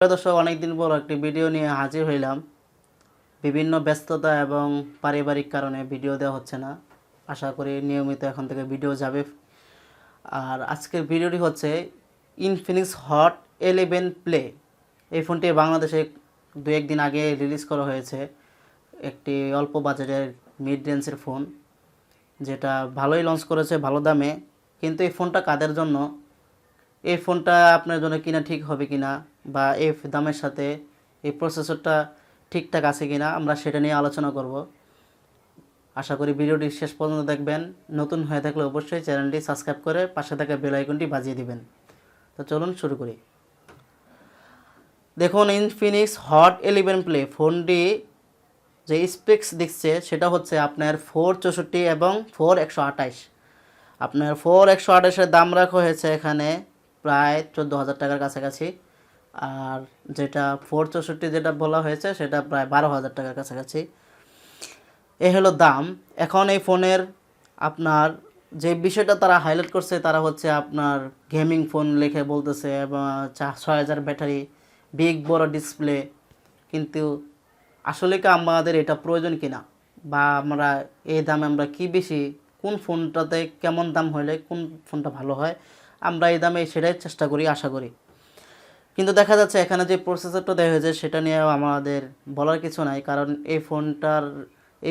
দর্শক, অনেকদিন পর একটি ভিডিও নিয়ে হাজির হইলাম। বিভিন্ন ব্যস্ততা এবং পারিবারিক কারণে ভিডিও দেওয়া হচ্ছে না। আশা করি নিয়মিত এখন থেকে ভিডিও যাবে। আর আজকের ভিডিওটি হচ্ছে ইনফিনিক্স হট 11 প্লে। এই ফোনটি বাংলাদেশে দু একদিন আগে রিলিজ করা হয়েছে। একটি অল্প বাজেটের মিড রেঞ্জের ফোন, যেটা ভালোই লঞ্চ করেছে ভালো দামে। কিন্তু এই ফোনটা কাদের জন্য, এই ফোনটা আপনার জন্য কিনা ঠিক হবে কিনা, বা এই দামের সাথে এই প্রসেসরটা ঠিকঠাক আছে কিনা, আমরা সেটা নিয়ে আলোচনা করব। আশা করি ভিডিওটি শেষ পর্যন্ত দেখবেন। নতুন হয়ে থাকলে অবশ্যই চ্যানেলটি সাবস্ক্রাইব করে পাশে থাকা বেল আইকনটি বাজিয়ে দিবেন। তো চলুন শুরু করি। দেখুন, ইনফিনিক্স হট 11 প্লে ফোনটি যে স্পেক্স দিচ্ছে সেটা হচ্ছে আপনার 464 এবং 4128। আপনার 4128-এর দাম রাখা হয়েছে এখানে প্রায় 14,000 টাকার কাছাকাছি। আর যেটা 464 যেটা বলা হয়েছে সেটা প্রায় 12,000 টাকার কাছাকাছি। এ হলো দাম। এখন এই ফোনের আপনার যে বিষয়টা তারা হাইলাইট করছে, তারা হচ্ছে আপনার গেমিং ফোন লিখে বলতেছে, এবং 6000 ব্যাটারি, বিগ বড় ডিসপ্লে। কিন্তু আসলে কি আমাদের এটা প্রয়োজন কিনা, বা আমরা এই দামে আমরা কি বেশি, কোন ফোনটাতে কেমন দাম হলে কোন ফোনটা ভালো হয়, আমরা এই দামে সেটাই চেষ্টা করি, আশা করি। কিন্তু দেখা যাচ্ছে এখানে যে প্রসেসরটা দেওয়া হয়েছে সেটা নিয়েও আমাদের বলার কিছু নাই, কারণ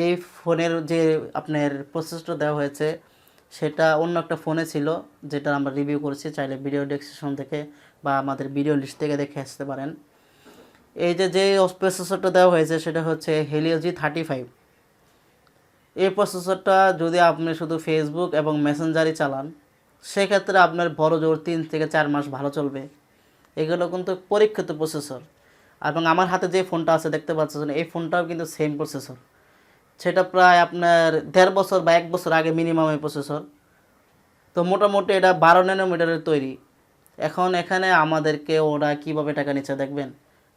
এই ফোনের যে আপনার প্রসেসরটা দেওয়া হয়েছে সেটা অন্য একটা ফোনে ছিল, যেটা আমরা রিভিউ করেছি। চাইলে ভিডিও ডেসক্রিপশন থেকে বা আমাদের ভিডিও লিস্ট থেকে দেখে আসতে পারেন। এই যে প্রসেসরটা দেওয়া হয়েছে সেটা হচ্ছে Helio G35। এই প্রসেসরটা যদি আপনি শুধু ফেসবুক এবং মেসেঞ্জারই চালান, সেক্ষেত্রে আপনার বড় জোর 3 থেকে 4 মাস ভালো চলবে। এগুলো কিন্তু পরীক্ষিত প্রসেসর। এবং আমার হাতে যে ফোনটা আছে দেখতে পাচ্ছেন, এই ফোনটাও কিন্তু সেম প্রসেসর। সেটা প্রায় আপনার 1.5 বছর বা 1 বছর আগে মিনিমাম এই প্রসেসর। তো মোটামুটি এটা 12 ন্যানোমিটারের তৈরি। এখন এখানে আমাদেরকে ওরা কীভাবে টাকা নিচ্ছে দেখবেন।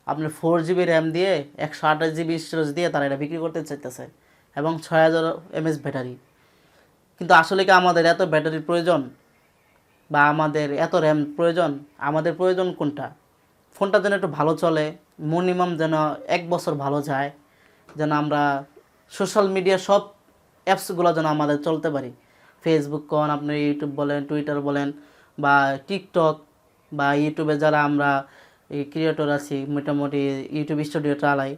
আপনার 4GB র্যাম দিয়ে 128GB স্টোরেজ দিয়ে তারা এটা বিক্রি করতে চাইতেছে, এবং 6000 mAh ব্যাটারি। কিন্তু আসলে কি আমাদের এত ব্যাটারির প্রয়োজন, বা আমাদের এত র্যাম প্রয়োজন? আমাদের প্রয়োজন কোনটা? ফোনটা যেন একটু ভালো চলে, মিনিমাম যেন 1 বছর ভালো যায়, যেন আমরা সোশ্যাল মিডিয়া সব অ্যাপসগুলো যেন আমাদের চলতে পারি। ফেসবুক কোন, আপনি ইউটিউব বলেন, টুইটার বলেন, বা টিকটক, বা ইউটিউবে যারা আমরা এই ক্রিয়েটর আছি, মোটামুটি ইউটিউব স্টুডিও চালাই।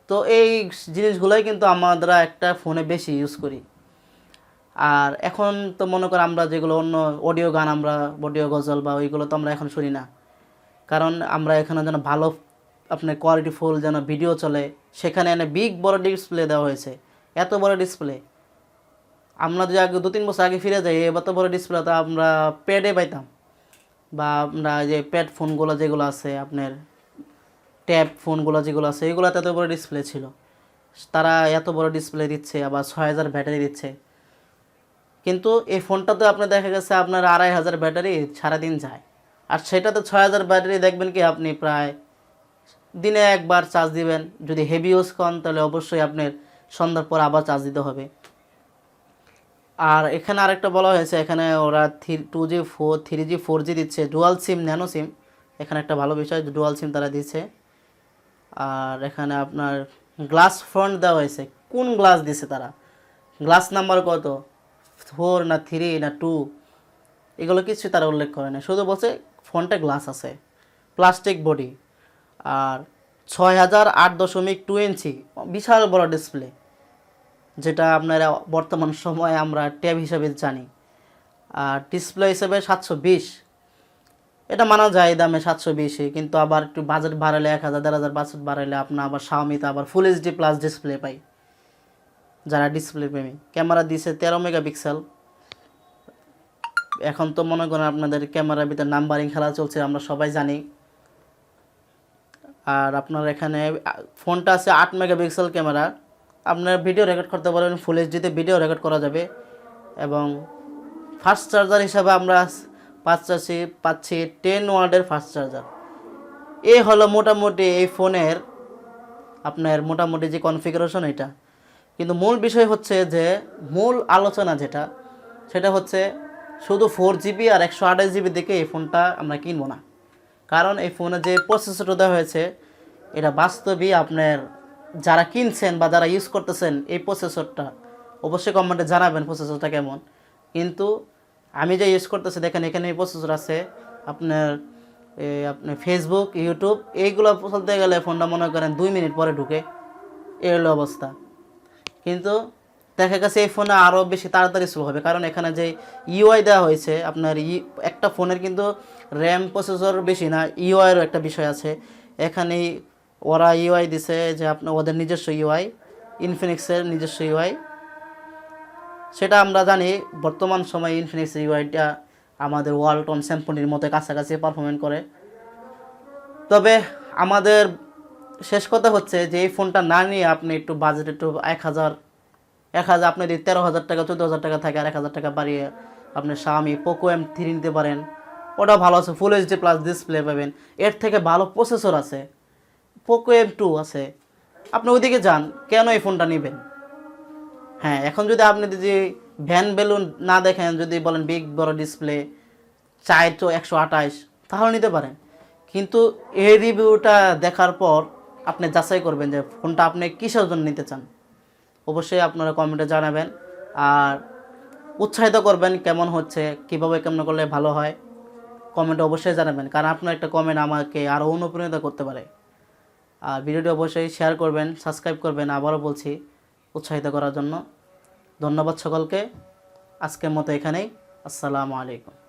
তো এই জিনিসগুলোই কিন্তু আমরা একটা ফোনে বেশি ইউজ করি। আর এখন তো মনে করেন আমরা যেগুলো অন্য অডিও গান, আমরা অডিও গজল বা ওইগুলো তো আমরা এখন শুনি না, কারণ আমরা এখানে যেন ভালো আপনার কোয়ালিটিফুল যেন ভিডিও চলে, সেখানে এনে বিগ বড় ডিসপ্লে দেওয়া হয়েছে। এত বড় ডিসপ্লে আমরা যদি আগে 2-3 বছর আগে ফিরে যাই, এত বড় ডিসপ্লে তো আমরা প্যাডে পাইতাম, বা আমরা যে প্যাড ফোনগুলো যেগুলো আছে, আপনার ট্যাব ফোনগুলো যেগুলো আছে, এগুলোতে এত বড় ডিসপ্লে ছিল। তারা এত বড় ডিসপ্লে দিচ্ছে, আবার 6000 ব্যাটারি দিচ্ছে। কিন্তু এই ফোনটাতে আপনার দেখা গেছে আপনার 2500 ব্যাটারি সারাদিন যায়। আর সেটাতে 6000 ব্যাটারি দেখবেন কি আপনি প্রায় দিনে একবার চার্জ দিবেন। যদি হেভি ইউজ করেন তাহলে অবশ্যই আপনার সন্ধ্যার পর আবার চার্জ দিতে হবে। আর এখানে আরেকটা বলা হয়েছে, এখানে ওরা 2G 3G 4G দিচ্ছে, ডুয়াল সিম, ন্যানো সিম। এখানে একটা ভালো বিষয়, ডুয়াল সিম তারা দিচ্ছে। আর এখানে আপনার গ্লাস ফ্রন্ট দেওয়া হয়েছে। কোন গ্লাস দিছে তারা, গ্লাস নাম্বার কত, 4 না 3 না 2, এগুলো কিছু তারা উল্লেখ করে না। শুধু বলছে ফোনটা গ্লাস আছে, প্লাস্টিক বডি। আর 6008.2 ইঞ্চি বিশাল বড় ডিসপ্লে, যেটা আপনারা বর্তমান সময়ে আমরা ট্যাব হিসাবে জানি। আর ডিসপ্লে হিসেবে 720, এটা মানা যায় দামে 720। কিন্তু আবার একটু বাজেট বাড়ালে 1000-1500 বাজেট বাড়ালে আপনার আবার শাওমিতে আবার ফুল এইচডি প্লাস ডিসপ্লে পাই, যারা ডিসপ্লে প্রেমী। ক্যামেরা দিয়েছে 13 মেগাপিক্সেল। এখন তো মনে করেন আপনাদের ক্যামেরার ভিতরে নাম্বারিং খেলা চলছে, আমরা সবাই জানি। আর আপনার এখানে ফোনটা আছে 8 মেগাপিক্সেল ক্যামেরা। আপনার ভিডিও রেকর্ড করতে পারবেন, ফুল এইচডিতে ভিডিও রেকর্ড করা যাবে। এবং ফাস্ট চার্জার হিসাবে আমরা পাচ্ছি 10 ওয়াটের ফাস্ট চার্জার। এই হলো মোটামুটি এই ফোনের আপনার মোটামুটি যে কনফিগারেশন এটা। কিন্তু মূল বিষয় হচ্ছে যে মূল আলোচনা যেটা, সেটা হচ্ছে শুধু 4GB আর 128GB দেখে এই ফোনটা আমরা কিনবো না। কারণ এই ফোনে যে প্রসেসরটা দেওয়া হয়েছে এটা বাস্তবেই আপনার যারা কিনছেন বা যারা ইউজ করতেছেন এই প্রসেসরটা অবশ্যই কমেন্টে জানাবেন প্রসেসরটা কেমন। কিন্তু আমি যে ইউজ করতেছি দেখেন এখানে এই প্রসেসর আছে আপনার আপনার ফেসবুক ইউটিউব এইগুলো চলতে গেলে ফোনটা মনে করেন 2 মিনিট পরে ঢুকে, এই হলো অবস্থা। কিন্তু দেখা গেছে এই ফোনে আরও বেশি তাড়াতাড়ি স্লো হবে, কারণ এখানে যে ইউআই দেওয়া হয়েছে আপনার একটা ফোনের কিন্তু র্যাম প্রসেসর বেশি না, ইউআইয়েরও একটা বিষয় আছে এখানে। ওরা ইউআই দিছে যে আপনার ওদের নিজস্ব ইউআই, ইনফিনিক্সের নিজস্ব ইউআই, সেটা আমরা জানি বর্তমান সময়ে ইনফিনিক্সের ইউআইটা আমাদের ওয়ালটন স্যামসংয়ের মতো কাছাকাছি পারফরমেন্স করে। তবে আমাদের শেষ কথা হচ্ছে যে এই ফোনটা না নিয়ে আপনি একটু বাজেট একটু 1000 আপনি যদি 13,000 টাকা 14,000 টাকা থাকে আর 1000 টাকা বাড়িয়ে আপনি Xiaomi পোকো M3 নিতে পারেন, ওটা ভালো আছে, ফুল এইচডি প্লাস ডিসপ্লে পাবেন, এর থেকে ভালো প্রসেসর আছে, পোকো M2 আছে, আপনি ওইদিকে যান, কেন এই ফোনটা নেবেন? হ্যাঁ, এখন যদি আপনি যদি ভ্যান বেলুন না দেখেন, যদি বলেন বিগ বড় ডিসপ্লে 128 তাহলে নিতে পারেন। কিন্তু এই রিভিউটা দেখার পর আপনি যাচাই করবেন যে ফোনটা আপনি কিসের জন্য নিতে চান। অবশ্যই আপনারা কমেন্টে জানাবেন আর উৎসাহিত করবেন কেমন হচ্ছে, কীভাবে কেমন করলে ভালো হয়, কমেন্টে অবশ্যই জানাবেন, কারণ আপনার একটা কমেন্ট আমাকে আরও অনুপ্রাণিত করতে পারে। আর ভিডিওটি অবশ্যই শেয়ার করবেন, সাবস্ক্রাইব করবেন, আবারও বলছি উৎসাহিত করার জন্য। ধন্যবাদ সকলকে, আজকের মতো এখানেই। আসসালামু আলাইকুম।